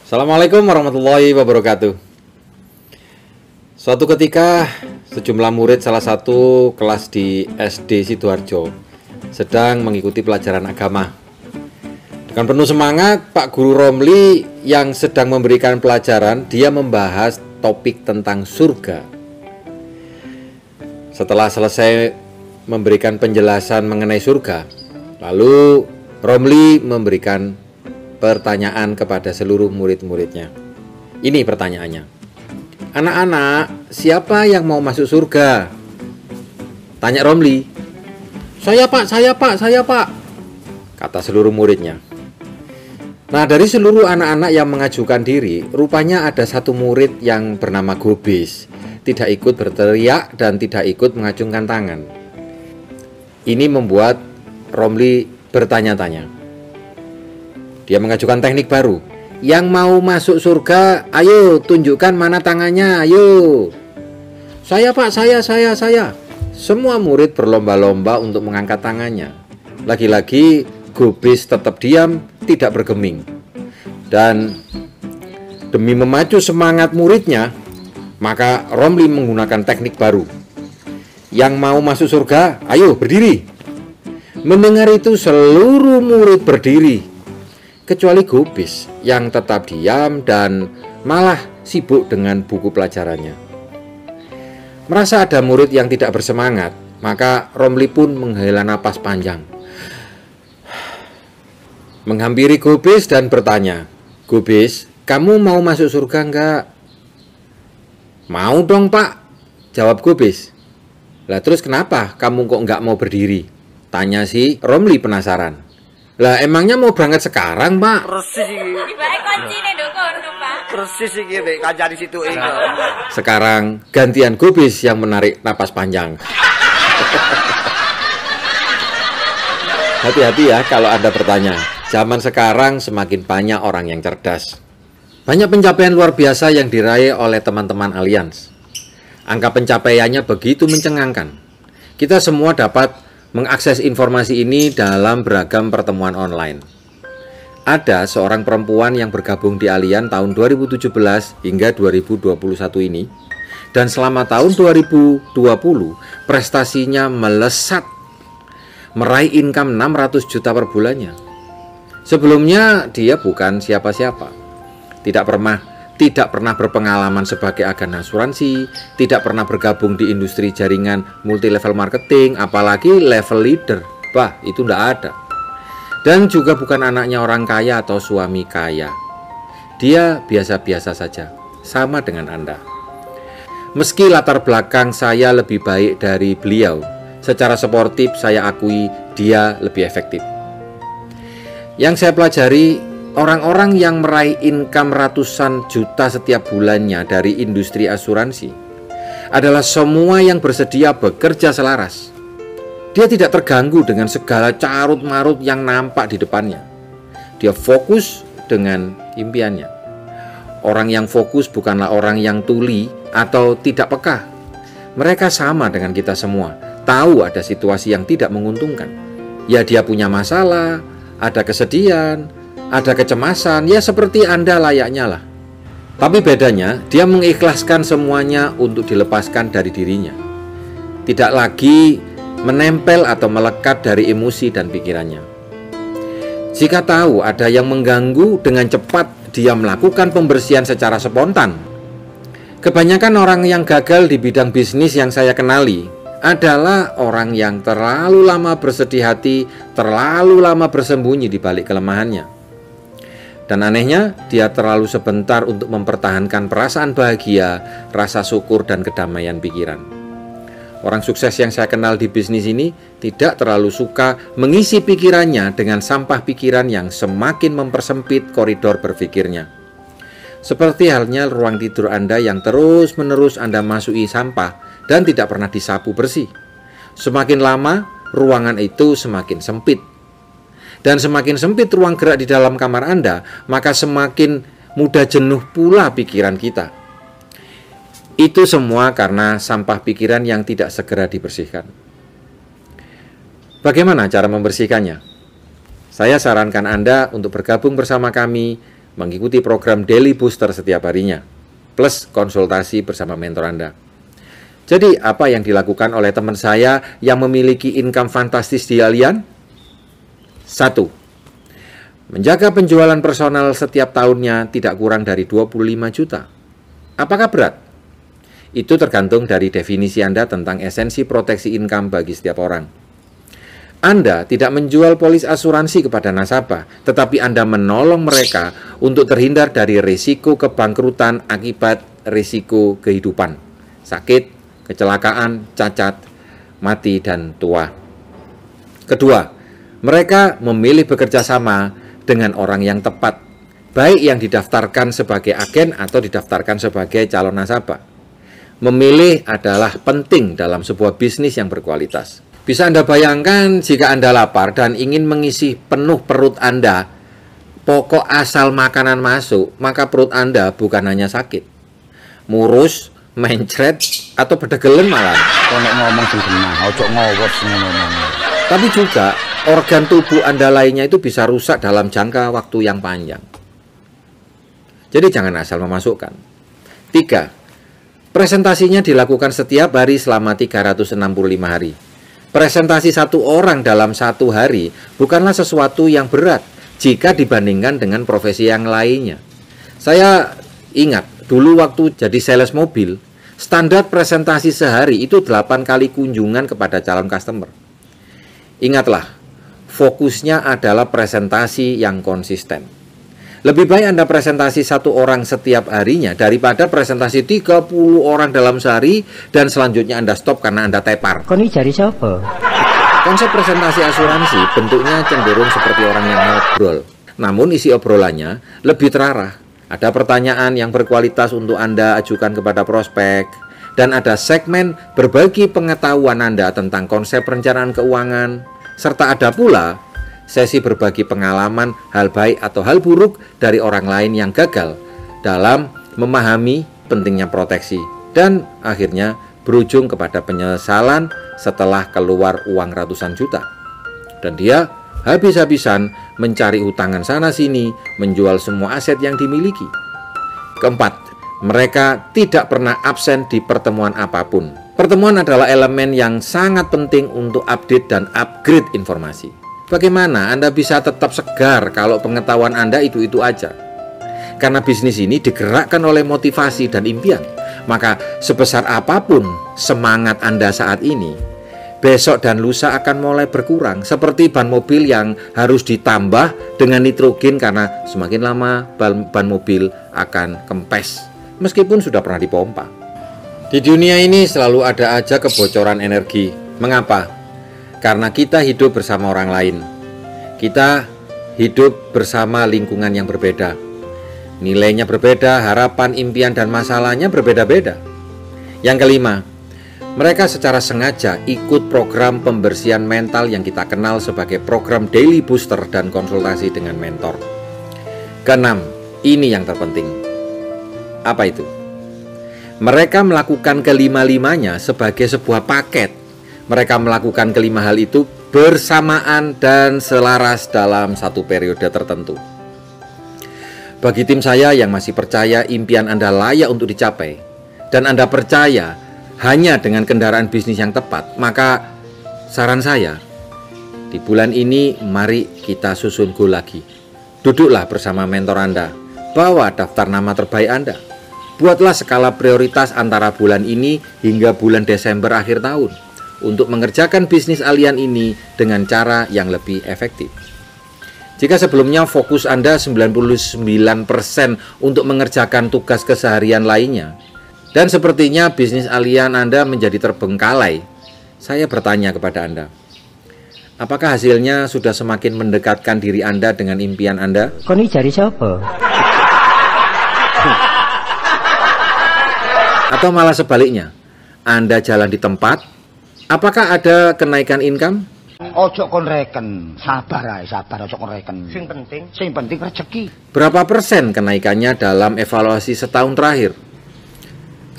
Assalamualaikum warahmatullahi wabarakatuh. Suatu ketika, sejumlah murid salah satu kelas di SD Sidoarjo sedang mengikuti pelajaran agama. Dengan penuh semangat, Pak Guru Romli yang sedang memberikan pelajaran, dia membahas topik tentang surga. Setelah selesai memberikan penjelasan mengenai surga, lalu Romli memberikan pertanyaan kepada seluruh murid-muridnya. Ini pertanyaannya. Anak-anak, siapa yang mau masuk surga? Tanya Romli. Saya pak, kata seluruh muridnya. Nah, dari seluruh anak-anak yang mengajukan diri, rupanya ada satu murid yang bernama Gobis, tidak ikut berteriak dan tidak ikut mengacungkan tangan. Ini membuat Romli bertanya-tanya. Dia mengajukan teknik baru. Yang mau masuk surga, ayo tunjukkan mana tangannya, ayo. Saya pak, saya. Semua murid berlomba-lomba untuk mengangkat tangannya. Lagi-lagi Gobis tetap diam, tidak bergeming. Dan demi memacu semangat muridnya, maka Romli menggunakan teknik baru. Yang mau masuk surga, ayo berdiri. Mendengar itu seluruh murid berdiri, kecuali Gobis yang tetap diam dan malah sibuk dengan buku pelajarannya. Merasa ada murid yang tidak bersemangat, maka Romli pun menghela napas panjang, menghampiri Gobis dan bertanya, Gobis, kamu mau masuk surga enggak? Mau dong pak, jawab Gobis. Lah terus kenapa kamu kok enggak mau berdiri? Tanya si Romli penasaran. Lah emangnya mau berangkat sekarang, Pak? Persis iki. Tibake koncine nduk kono, Pak. Persis iki mek kancane situ iki. Sekarang gantian Gobis yang menarik napas panjang. Hati-hati ya kalau Anda bertanya. Zaman sekarang semakin banyak orang yang cerdas. Banyak pencapaian luar biasa yang diraih oleh teman-teman Allianz. Angka pencapaiannya begitu mencengangkan. Kita semua dapat mengakses informasi ini dalam beragam pertemuan online. Ada seorang perempuan yang bergabung di Allianz tahun 2017 hingga 2021 ini, dan selama tahun 2020 prestasinya melesat, meraih income 600 juta per bulannya. Sebelumnya dia bukan siapa-siapa, tidak pernah berpengalaman sebagai agen asuransi, tidak pernah bergabung di industri jaringan multi-level marketing, apalagi level leader. Bah, itu tidak ada. Dan juga bukan anaknya orang kaya atau suami kaya. Dia biasa-biasa saja, sama dengan Anda. Meski latar belakang saya lebih baik dari beliau, secara sportif saya akui dia lebih efektif. Yang saya pelajari, orang-orang yang meraih income ratusan juta setiap bulannya dari industri asuransi adalah semua yang bersedia bekerja selaras. Dia tidak terganggu dengan segala carut-marut yang nampak di depannya. Dia fokus dengan impiannya. Orang yang fokus bukanlah orang yang tuli atau tidak peka. Mereka sama dengan kita semua, tahu ada situasi yang tidak menguntungkan. Ya dia punya masalah, ada kesedihan, ada kecemasan, ya seperti Anda layaknya lah. Tapi bedanya, dia mengikhlaskan semuanya untuk dilepaskan dari dirinya. Tidak lagi menempel atau melekat dari emosi dan pikirannya. Jika tahu ada yang mengganggu, dengan cepat dia melakukan pembersihan secara spontan. Kebanyakan orang yang gagal di bidang bisnis yang saya kenali adalah orang yang terlalu lama bersedih hati, terlalu lama bersembunyi di balik kelemahannya. Dan anehnya, dia terlalu sebentar untuk mempertahankan perasaan bahagia, rasa syukur, dan kedamaian pikiran. Orang sukses yang saya kenal di bisnis ini tidak terlalu suka mengisi pikirannya dengan sampah pikiran yang semakin mempersempit koridor berpikirnya. Seperti halnya ruang tidur Anda yang terus-menerus Anda masuki sampah dan tidak pernah disapu bersih. Semakin lama, ruangan itu semakin sempit. Dan semakin sempit ruang gerak di dalam kamar Anda, maka semakin mudah jenuh pula pikiran kita. Itu semua karena sampah pikiran yang tidak segera dibersihkan. Bagaimana cara membersihkannya? Saya sarankan Anda untuk bergabung bersama kami mengikuti program Daily Booster setiap harinya, plus konsultasi bersama mentor Anda. Jadi, apa yang dilakukan oleh teman saya yang memiliki income fantastis di Allianz? 1. Menjaga penjualan personal setiap tahunnya tidak kurang dari 25 juta. Apakah berat? Itu tergantung dari definisi Anda tentang esensi proteksi income bagi setiap orang. Anda tidak menjual polis asuransi kepada nasabah, tetapi Anda menolong mereka untuk terhindar dari risiko kebangkrutan akibat risiko kehidupan, sakit, kecelakaan, cacat, mati, dan tua. Kedua, mereka memilih bekerja sama dengan orang yang tepat, baik yang didaftarkan sebagai agen atau didaftarkan sebagai calon nasabah. Memilih adalah penting dalam sebuah bisnis yang berkualitas. Bisa Anda bayangkan jika Anda lapar dan ingin mengisi penuh perut Anda, pokok asal makanan masuk, maka perut Anda bukan hanya sakit, murus, mencret, atau bedegelen malah. Konek ngomong sing benar, ojo ngowos ngono. Tapi juga organ tubuh Anda lainnya itu bisa rusak dalam jangka waktu yang panjang. Jadi jangan asal memasukkan. 3. Presentasinya dilakukan setiap hari selama 365 hari. Presentasi satu orang dalam satu hari bukanlah sesuatu yang berat jika dibandingkan dengan profesi yang lainnya. Saya ingat dulu waktu jadi sales mobil, standar presentasi sehari itu 8 kali kunjungan kepada calon customer. Ingatlah, fokusnya adalah presentasi yang konsisten. Lebih baik Anda presentasi satu orang setiap harinya daripada presentasi 30 orang dalam sehari dan selanjutnya Anda stop karena Anda tepar. Kau ini cari siapa? Konsep presentasi asuransi bentuknya cenderung seperti orang yang ngobrol. Namun isi obrolannya lebih terarah. Ada pertanyaan yang berkualitas untuk Anda ajukan kepada prospek. Dan ada segmen berbagi pengetahuan Anda tentang konsep perencanaan keuangan. Serta ada pula sesi berbagi pengalaman, hal baik atau hal buruk dari orang lain yang gagal dalam memahami pentingnya proteksi. Dan akhirnya berujung kepada penyesalan setelah keluar uang ratusan juta. Dan dia habis-habisan mencari utangan sana-sini, menjual semua aset yang dimiliki. Keempat, mereka tidak pernah absen di pertemuan apapun. Pertemuan adalah elemen yang sangat penting untuk update dan upgrade informasi. Bagaimana Anda bisa tetap segar kalau pengetahuan Anda itu-itu aja? Karena bisnis ini digerakkan oleh motivasi dan impian. Maka sebesar apapun semangat Anda saat ini, besok dan lusa akan mulai berkurang. Seperti ban mobil yang harus ditambah dengan nitrogen karena semakin lama ban mobil akan kempes, meskipun sudah pernah dipompa. Di dunia ini selalu ada aja kebocoran energi. Mengapa? Karena kita hidup bersama orang lain. Kita hidup bersama lingkungan yang berbeda. Nilainya berbeda, harapan, impian, dan masalahnya berbeda-beda. Yang kelima, mereka secara sengaja ikut program pembersihan mental yang kita kenal sebagai program Daily Booster dan konsultasi dengan mentor. Keenam, ini yang terpenting. Apa itu? Mereka melakukan kelima-limanya sebagai sebuah paket. Mereka melakukan kelima hal itu bersamaan dan selaras dalam satu periode tertentu. Bagi tim saya yang masih percaya impian Anda layak untuk dicapai, dan Anda percaya hanya dengan kendaraan bisnis yang tepat, maka saran saya, di bulan ini mari kita susun goal lagi. Duduklah bersama mentor Anda, bawa daftar nama terbaik Anda. Buatlah skala prioritas antara bulan ini hingga bulan Desember akhir tahun untuk mengerjakan bisnis Allianz ini dengan cara yang lebih efektif. Jika sebelumnya fokus Anda 99% untuk mengerjakan tugas keseharian lainnya, dan sepertinya bisnis Allianz Anda menjadi terbengkalai, saya bertanya kepada Anda, apakah hasilnya sudah semakin mendekatkan diri Anda dengan impian Anda? Kau ini cari siapa? Atau malah sebaliknya, Anda jalan di tempat. Apakah ada kenaikan income? Ojo kon reken, sabar ojo kon reken. Sing penting rezeki. Berapa persen kenaikannya dalam evaluasi setahun terakhir?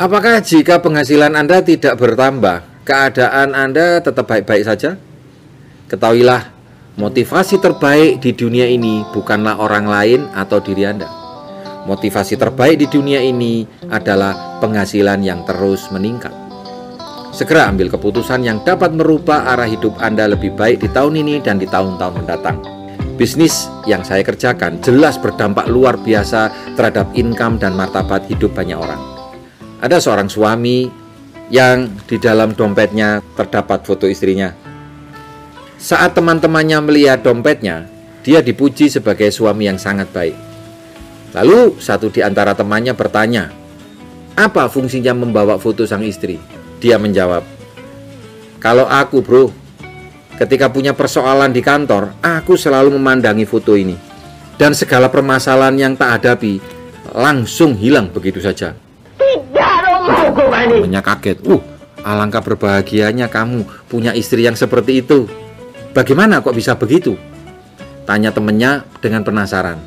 Apakah jika penghasilan Anda tidak bertambah, keadaan Anda tetap baik-baik saja? Ketahuilah, motivasi terbaik di dunia ini bukanlah orang lain atau diri Anda. motivasi terbaik di dunia ini adalah penghasilan yang terus meningkat. Segera ambil keputusan yang dapat merubah arah hidup Anda lebih baik di tahun ini dan di tahun-tahun mendatang. Bisnis yang saya kerjakan jelas berdampak luar biasa terhadap income dan martabat hidup banyak orang. Ada seorang suami yang di dalam dompetnya terdapat foto istrinya. Saat teman-temannya melihat dompetnya, dia dipuji sebagai suami yang sangat baik. Lalu satu di antara temannya bertanya, "Apa fungsinya membawa foto sang istri?" Dia menjawab, "Kalau aku, bro, ketika punya persoalan di kantor, aku selalu memandangi foto ini. Dan segala permasalahan yang tak hadapi langsung hilang begitu saja." Temannya kaget. Alangkah berbahagianya kamu punya istri yang seperti itu. Bagaimana kok bisa begitu?" Tanya temannya dengan penasaran.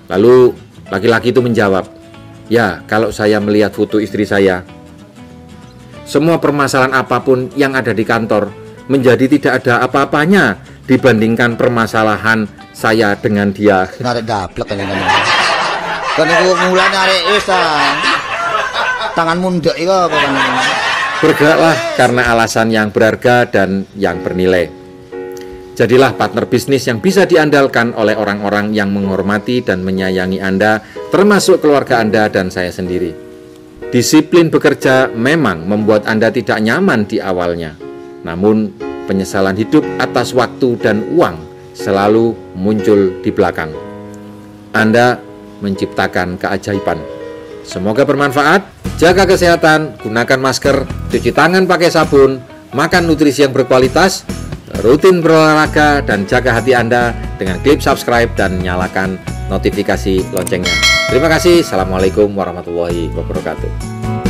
Lalu laki-laki itu menjawab, "Ya, kalau saya melihat foto istri saya, semua permasalahan apapun yang ada di kantor menjadi tidak ada apa-apanya dibandingkan permasalahan saya dengan dia." Narik daplek kan ini. Kan iku mulai narik wis tangan mundek iku apa kan. Bergeraklah karena alasan yang berharga dan yang bernilai. Jadilah partner bisnis yang bisa diandalkan oleh orang-orang yang menghormati dan menyayangi Anda, termasuk keluarga Anda dan saya sendiri. Disiplin bekerja memang membuat Anda tidak nyaman di awalnya. Namun, penyesalan hidup atas waktu dan uang selalu muncul di belakang. Anda menciptakan keajaiban. Semoga bermanfaat. Jaga kesehatan, gunakan masker, cuci tangan pakai sabun, makan nutrisi yang berkualitas, rutin berolahraga, dan jaga hati Anda dengan klik subscribe dan nyalakan notifikasi loncengnya. Terima kasih. Assalamualaikum warahmatullahi wabarakatuh.